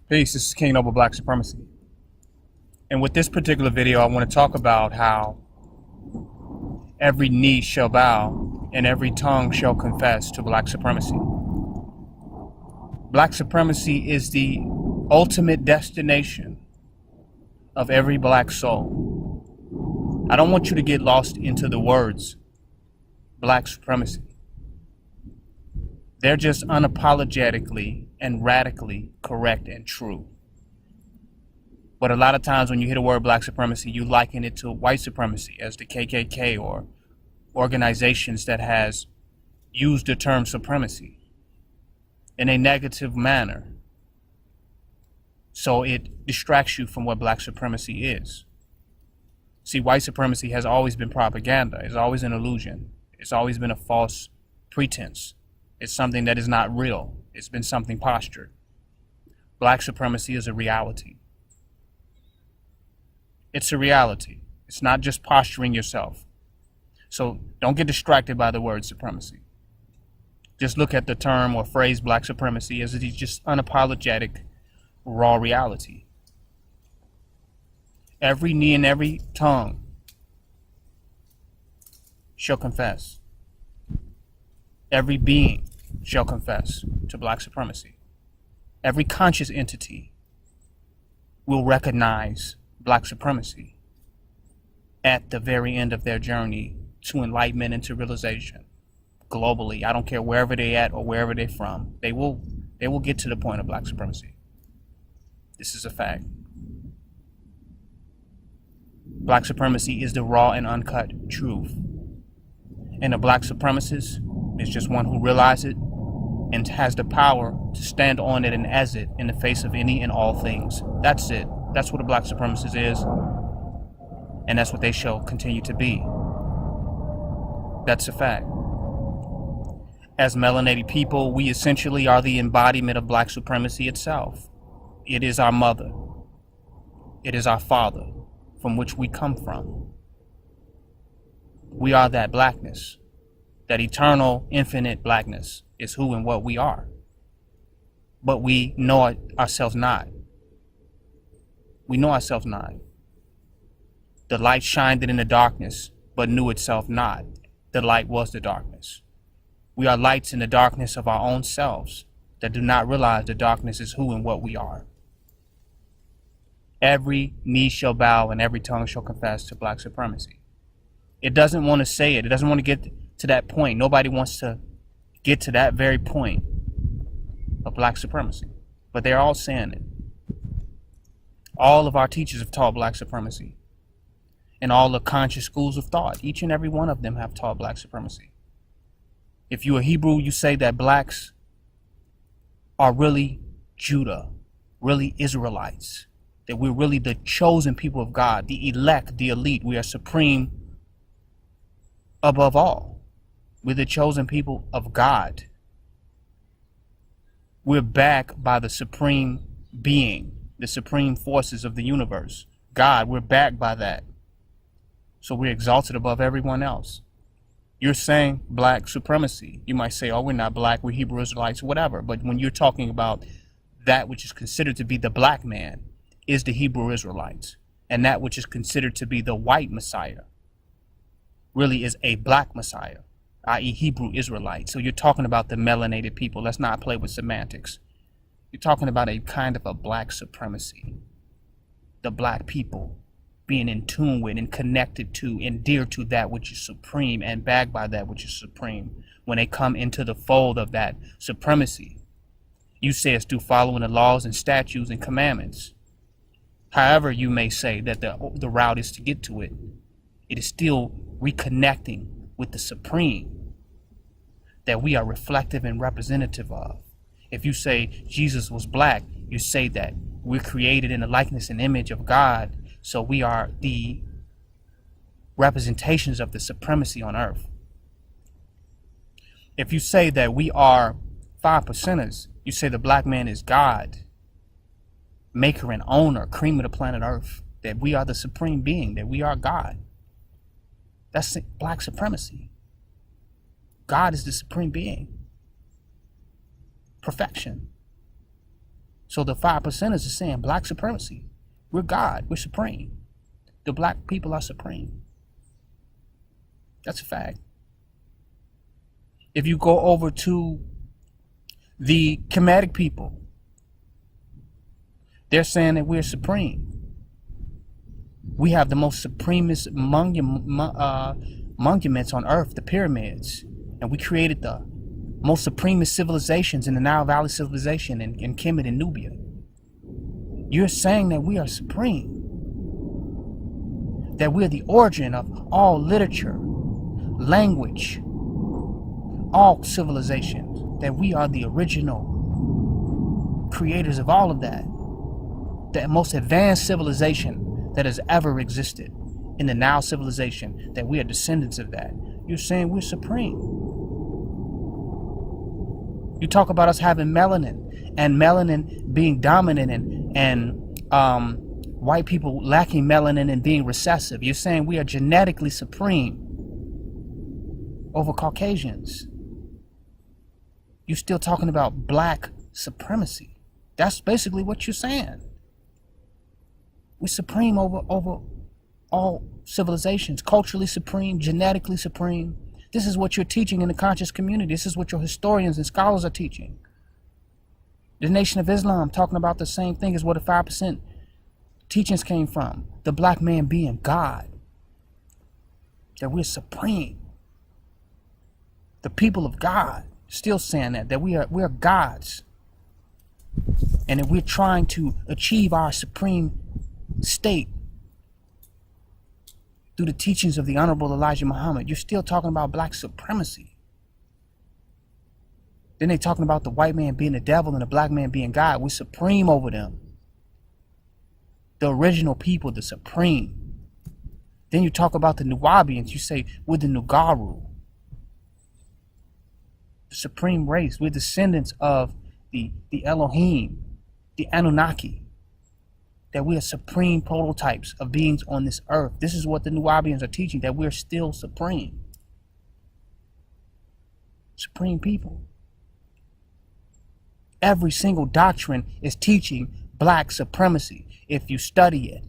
Peace, this is King Noble Black Supremacy. And with this particular video, I want to talk about how every knee shall bow and every tongue shall confess to black supremacy. Black supremacy is the ultimate destination of every black soul. I don't want you to get lost into the words black supremacy. They're just unapologetically and radically correct and true. But a lot of times when you hear the word black supremacy, you liken it to white supremacy, as the KKK or organizations that has used the term supremacy in a negative manner. So it distracts you from what black supremacy is. See, white supremacy has always been propaganda. It's always an illusion. It's always been a false pretense. It's something that is not real. It's been something postured. Black supremacy is a reality. It's a reality. It's not just posturing yourself. So don't get distracted by the word supremacy. Just look at the term or phrase black supremacy as it is just unapologetic, raw reality. Every knee and every tongue shall confess. Every being shall confess to black supremacy. Every conscious entity will recognize black supremacy at the very end of their journey to enlightenment and to realization globally. I don't care wherever they're at or wherever they're from. They will get to the point of black supremacy. This is a fact. Black supremacy is the raw and uncut truth. And a black supremacist is just one who realizes it and has the power to stand on it and as it in the face of any and all things. That's it. That's what a black supremacist is. And that's what they shall continue to be. That's a fact. As melanated people, we essentially are the embodiment of black supremacy itself. It is our mother. It is our father from which we come from. We are that blackness. That eternal, infinite blackness is who and what we are. But we know ourselves not. We know ourselves not. The light shined in the darkness, but knew itself not. The light was the darkness. We are lights in the darkness of our own selves that do not realize the darkness is who and what we are. Every knee shall bow and every tongue shall confess to black supremacy. It doesn't want to say it. It doesn't want to get to that point. Nobody wants to get to that very point of black supremacy. But they're all saying it. All of our teachers have taught black supremacy. And all the conscious schools of thought, each and every one of them have taught black supremacy. If you're a Hebrew, you say that blacks are really Judah, really Israelites. That we're really the chosen people of God, the elect, the elite. We are supreme above all. We're the chosen people of God. We're backed by the supreme being, the supreme forces of the universe. God, we're backed by that. So we're exalted above everyone else. You're saying black supremacy. You might say, oh, we're not black, we're Hebrew Israelites, whatever. But when you're talking about that which is considered to be the black man is the Hebrew Israelites. And that which is considered to be the white Messiah really is a black Messiah, i.e. Hebrew Israelite. So you're talking about the melanated people. Let's not play with semantics. You're talking about a kind of a black supremacy. The black people being in tune with and connected to and dear to that which is supreme and backed by that which is supreme. When they come into the fold of that supremacy, you say it's through following the laws and statutes and commandments. However you may say that the route is to get to it, it is still reconnecting with the supreme that we are reflective and representative of. If you say Jesus was black, you say that we're created in the likeness and image of God, so we are the representations of the supremacy on earth. If you say that we are 5%ers, you say the black man is God, maker and owner, cream of the planet earth, that we are the supreme being, that we are God. That's black supremacy. God is the supreme being. Perfection. So the 5%ers are saying black supremacy. We're God. We're supreme. The black people are supreme. That's a fact. If you go over to the Kemetic people, they're saying that we're supreme. We have the most supremest monuments on earth, the pyramids. And we created the most supremest civilizations in the Nile Valley civilization in Kemet and Nubia. You're saying that we are supreme. That we're the origin of all literature, language, all civilizations. That we are the original creators of all of that. The most advanced civilization that has ever existed in the Nile civilization, that we are descendants of that. You're saying we're supreme. You talk about us having melanin and melanin being dominant and white people lacking melanin and being recessive. You're saying we are genetically supreme over Caucasians. You're still talking about black supremacy. That's basically what you're saying. We're supreme over all civilizations, culturally supreme, genetically supreme. This is what you're teaching in the conscious community. This is what your historians and scholars are teaching. The Nation of Islam talking about the same thing as what the 5% teachings came from. The black man being God. That we're supreme. The people of God still saying that we are gods. And that we're trying to achieve our supreme state through the teachings of the Honorable Elijah Muhammad. You're still talking about black supremacy. Then they talking about the white man being the devil and the black man being God. We're supreme over them. The original people, the supreme. Then you talk about the Nuwabians. You say we're the Nugaru, the supreme race. We're descendants of the Elohim, the Anunnaki. That we are supreme prototypes of beings on this earth. This is what the Nuwabians are teaching, that we're still supreme. Supreme people. Every single doctrine is teaching black supremacy if you study it.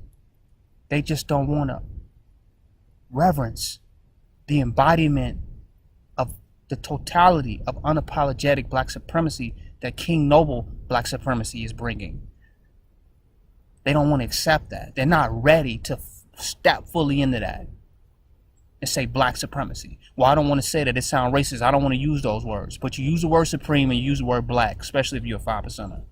They just don't want to reverence the embodiment of the totality of unapologetic black supremacy that King Noble Black Supremacy is bringing. They don't want to accept that. They're not ready to step fully into that and say black supremacy. Well, I don't want to say that. It sounds racist. I don't want to use those words. But you use the word supreme and you use the word black, especially if you're a 5%er.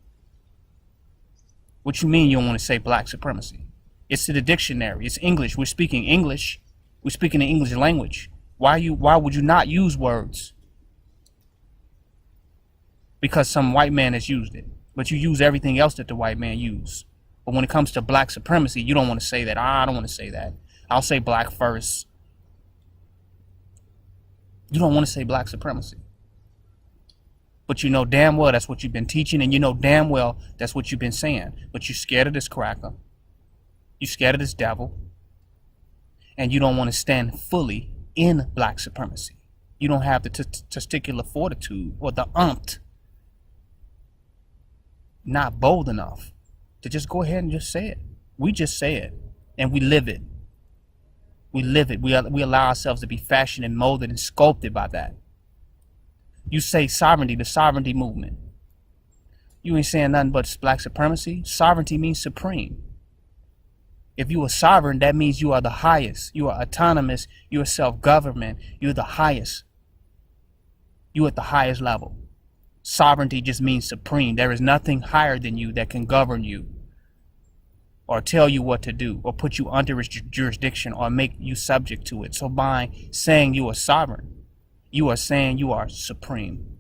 What you mean you don't want to say black supremacy? It's in the dictionary. It's English. We're speaking English. We're speaking the English language. Why would you not use words? Because some white man has used it. But you use everything else that the white man used. But when it comes to black supremacy, you don't want to say that. I don't want to say that. I'll say black first. You don't want to say black supremacy. But you know damn well that's what you've been teaching, and you know damn well that's what you've been saying. But you're scared of this cracker. You're scared of this devil. And you don't want to stand fully in black supremacy. You don't have the testicular fortitude or the not bold enough to just go ahead and just say it. We just say it, and we live it. We live it. We allow ourselves to be fashioned and molded and sculpted by that. You say sovereignty, the sovereignty movement. You ain't saying nothing but black supremacy. Sovereignty means supreme. If you are sovereign, that means you are the highest. You are autonomous. You are self-government. You're the highest. You at the highest level. Sovereignty just means supreme. There is nothing higher than you that can govern you or tell you what to do or put you under its jurisdiction or make you subject to it. So by saying you are sovereign, you are saying you are supreme.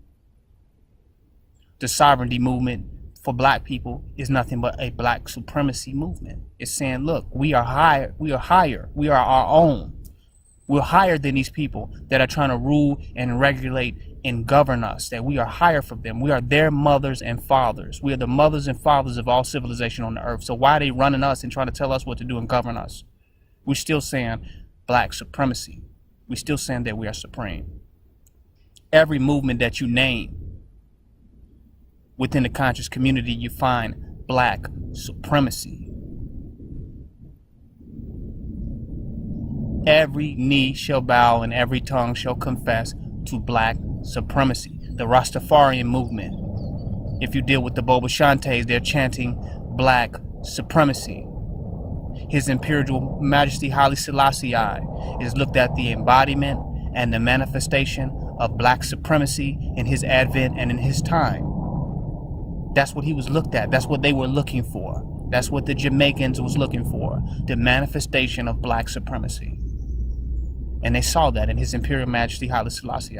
The sovereignty movement for black people is nothing but a black supremacy movement. It's saying, look, we are higher. We are higher. We are our own. We're higher than these people that are trying to rule and regulate and govern us, that we are higher from them. We are their mothers and fathers. We are the mothers and fathers of all civilization on the earth. So why are they running us and trying to tell us what to do and govern us? We're still saying black supremacy. We're still saying that we are supreme. Every movement that you name within the conscious community, you find black supremacy. Every knee shall bow and every tongue shall confess to black supremacy. The Rastafarian movement. If you deal with the Boba Shantes, they're chanting black supremacy. His Imperial Majesty Haile Selassie is looked at the embodiment and the manifestation of black supremacy in his advent and in his time. That's what he was looked at. That's what they were looking for. That's what the Jamaicans was looking for. The manifestation of black supremacy. And they saw that in His Imperial Majesty Haile Selassie.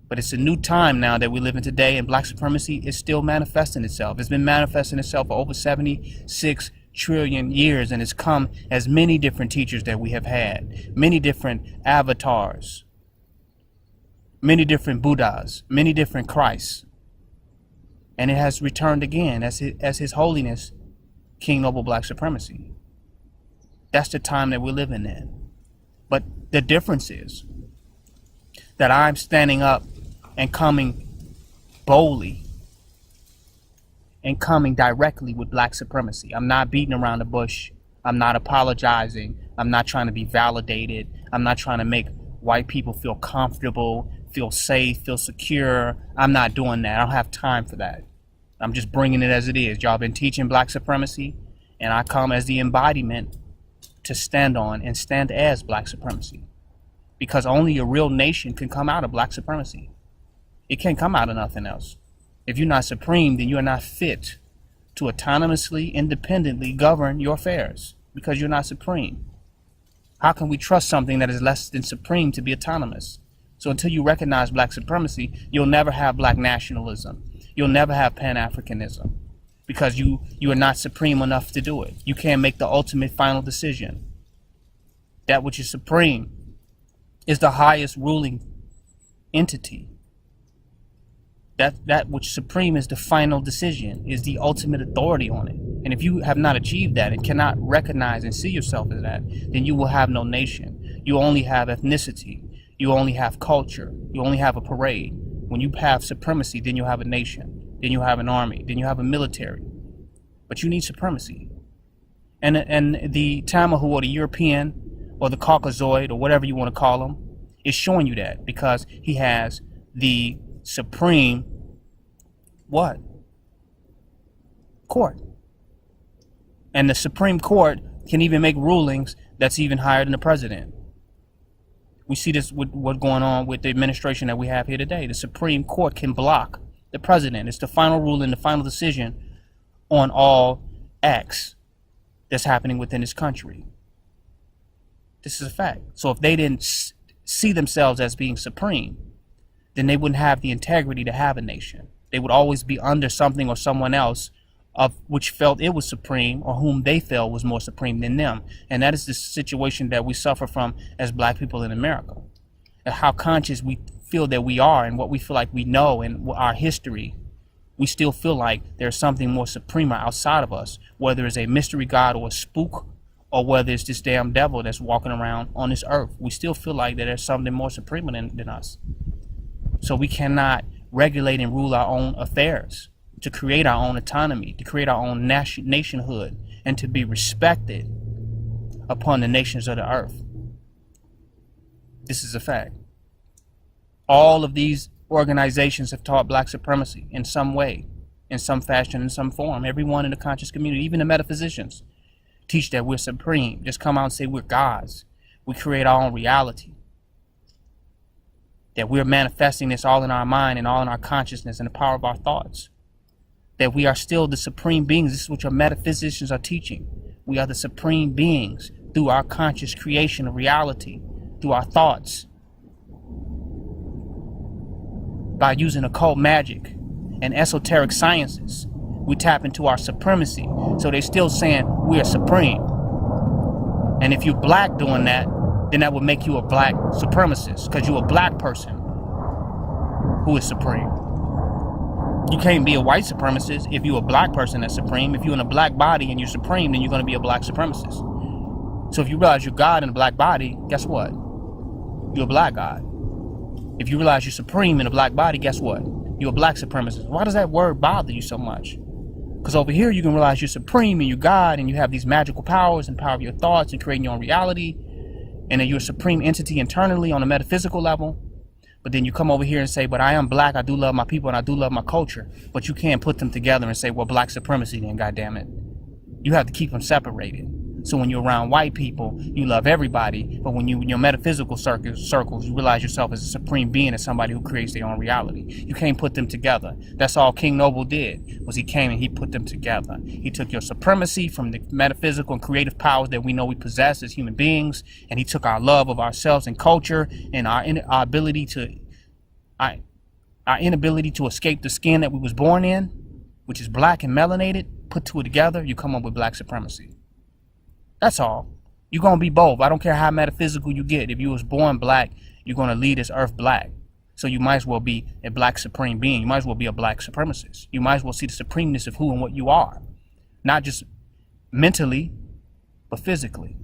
But it's a new time now that we live in today, and black supremacy is still manifesting itself. It's been manifesting itself for over 76 trillion years, and it's come as many different teachers that we have had, many different avatars, many different Buddhas, many different Christs. And it has returned again as His Holiness, King Noble Black Supremacy. That's the time that we're living in. But the difference is that I'm standing up and coming boldly and coming directly with black supremacy. I'm not beating around the bush. I'm not apologizing. I'm not trying to be validated. I'm not trying to make white people feel comfortable, feel safe, feel secure. I'm not doing that. I don't have time for that. I'm just bringing it as it is. Y'all been teaching black supremacy, and I come as the embodiment to stand on and stand as black supremacy. Because only a real nation can come out of black supremacy. It can't come out of nothing else. If you're not supreme, then you're not fit to autonomously, independently govern your affairs, because you're not supreme. How can we trust something that is less than supreme to be autonomous? So until you recognize black supremacy, you'll never have black nationalism. You'll never have Pan-Africanism, because you are not supreme enough to do it. You can't make the ultimate final decision. That which is supreme is the highest ruling entity. That which supreme is the final decision, is the ultimate authority on it. And if you have not achieved that and cannot recognize and see yourself as that, then you will have no nation. You only have ethnicity. You only have culture. You only have a parade. When you have supremacy, then you have a nation. Then you have an army. Then you have a military. But you need supremacy. And the Tamahu, or the European, or the Caucasoid, or whatever you want to call him, is showing you that, because he has the supreme what? Court. And the Supreme Court can even make rulings that's even higher than the president. We see this with what's going on with the administration that we have here today. The Supreme Court can block the president. It's the final ruling, the final decision on all acts that's happening within this country. This is a fact. So if they didn't see themselves as being supreme, then they wouldn't have the integrity to have a nation. They would always be under something or someone else of which felt it was supreme, or whom they felt was more supreme than them. And that is the situation that we suffer from as black people in America. And how conscious we feel that we are, and what we feel like we know, and our history, we still feel like there's something more supreme outside of us, whether it's a mystery god or a spook, or whether it's this damn devil that's walking around on this earth. We still feel like that there's something more supreme than us. So we cannot regulate and rule our own affairs, to create our own autonomy, to create our own nationhood, and to be respected upon the nations of the earth. This is a fact. All of these organizations have taught black supremacy in some way, in some fashion, in some form. Everyone in the conscious community, even the metaphysicians, teach that we're supreme. Just come out and say we're gods. We create our own reality. That we're manifesting this all in our mind and all in our consciousness and the power of our thoughts. That we are still the supreme beings. This is what your metaphysicians are teaching. We are the supreme beings through our conscious creation of reality, through our thoughts. By using occult magic and esoteric sciences, we tap into our supremacy. So they're still saying we are supreme. And if you're black doing that, then that would make you a black supremacist, because you're a black person who is supreme. You can't be a white supremacist if you're a black person that's supreme. If you're in a black body and you're supreme, then you're going to be a black supremacist. So if you realize you're God in a black body, guess what? You're a black God. If you realize you're supreme in a black body, guess what? You're a black supremacist. Why does that word bother you so much? Because over here you can realize you're supreme and you're God and you have these magical powers and power of your thoughts and creating your own reality, and that you're a supreme entity internally on a metaphysical level. But then you come over here and say, but I am black, I do love my people, and I do love my culture. But you can't put them together and say, well, black supremacy then, goddammit. You have to keep them separated. So when you're around white people, you love everybody. But when you in your metaphysical circles, you realize yourself as a supreme being, as somebody who creates their own reality. You can't put them together. That's all King Noble did, was he came and he put them together. He took your supremacy from the metaphysical and creative powers that we know we possess as human beings, and he took our love of ourselves and culture and our inability to escape the skin that we was born in, which is black and melanated. Put two together, you come up with black supremacy. That's all. You're going to be both. I don't care how metaphysical you get. If you was born black, you're going to lead this earth black. So you might as well be a black supreme being. You might as well be a black supremacist. You might as well see the supremeness of who and what you are. Not just mentally, but physically.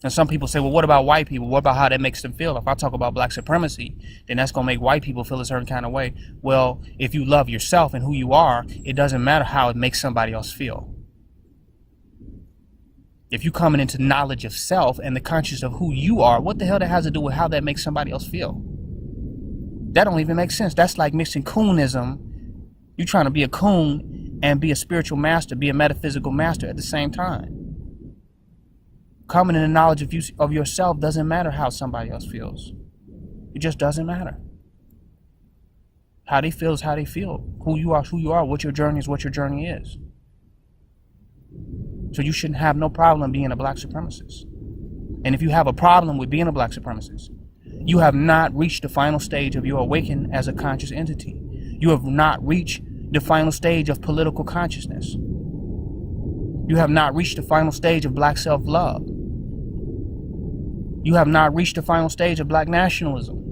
And some people say, well, what about white people? What about how that makes them feel? If I talk about black supremacy, then that's going to make white people feel a certain kind of way. Well, if you love yourself and who you are, it doesn't matter how it makes somebody else feel. If you coming into knowledge of self and the conscious of who you are, what the hell that has to do with how that makes somebody else feel? That don't even make sense. That's like mixing coonism. You trying to be a coon and be a spiritual master, be a metaphysical master at the same time. Coming into knowledge of yourself doesn't matter how somebody else feels. It just doesn't matter. How they feel is how they feel. Who you are is who you are. What your journey is what your journey is. So you shouldn't have no problem being a black supremacist. And if you have a problem with being a black supremacist, you have not reached the final stage of your awakening as a conscious entity. You have not reached the final stage of political consciousness. You have not reached the final stage of black self-love. You have not reached the final stage of black nationalism.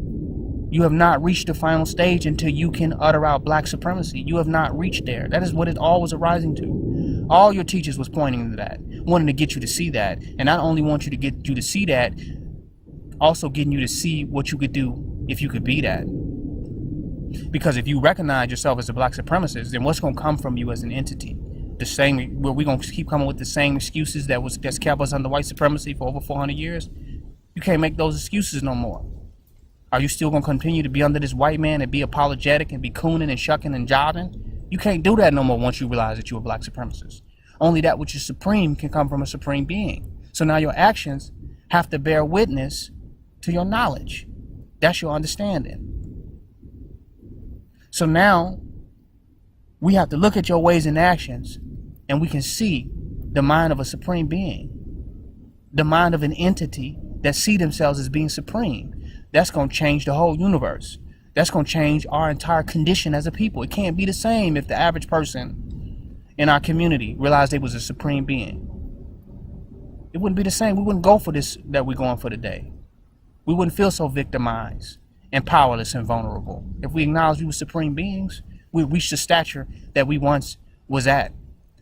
You have not reached the final stage until you can utter out black supremacy. You have not reached there. That is what it all was arising to. All your teachers was pointing to that, wanting to get you to see that. And not only want you to get you to see that, also getting you to see what you could do if you could be that. Because if you recognize yourself as a black supremacist, then what's going to come from you as an entity? The same, where we're going to keep coming with the same excuses that's kept us under white supremacy for over 400 years. You can't make those excuses no more. Are you still going to continue to be under this white man and be apologetic and be cooning and shucking and jobbing? You can't do that no more once you realize that you're a black supremacist. Only that which is supreme can come from a supreme being. So now your actions have to bear witness to your knowledge. That's your understanding. So now we have to look at your ways and actions, and we can see the mind of a supreme being, the mind of an entity that see themselves as being supreme. That's going to change the whole universe. That's going to change our entire condition as a people. It can't be the same if the average person in our community realized they was a supreme being. It wouldn't be the same. We wouldn't go for this that we're going for today. We wouldn't feel so victimized and powerless and vulnerable. If we acknowledge we were supreme beings, we reached the stature that we once was at,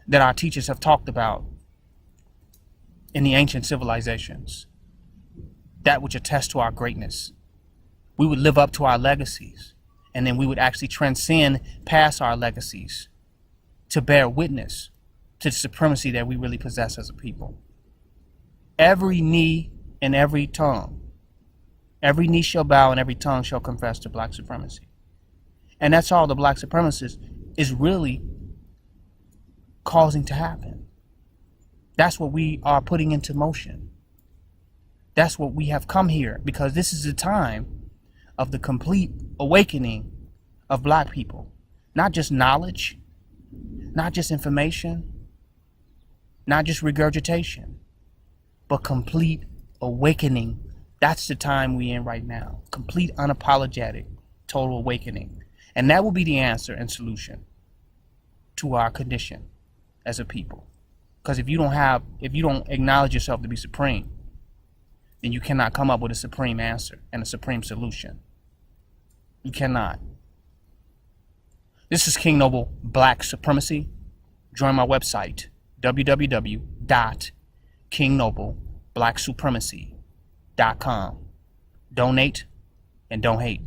that our teachers have talked about in the ancient civilizations. That which attests to our greatness. We would live up to our legacies, and then we would actually transcend past our legacies to bear witness to the supremacy that we really possess as a people. Every knee and every tongue, every knee shall bow and every tongue shall confess to black supremacy. And that's all the black supremacist is really causing to happen. That's what we are putting into motion. That's what we have come here, because this is the time of the complete awakening of black people. Not just knowledge, not just information, not just regurgitation, but complete awakening. That's the time we're in right now. Complete, unapologetic, total awakening. And that will be the answer and solution to our condition as a people. Because if you don't acknowledge yourself to be supreme, then you cannot come up with a supreme answer and a supreme solution. You cannot. This is King Noble Black Supremacy. Join my website, www.kingnoblepblacksupremacy.com. Donate and don't hate.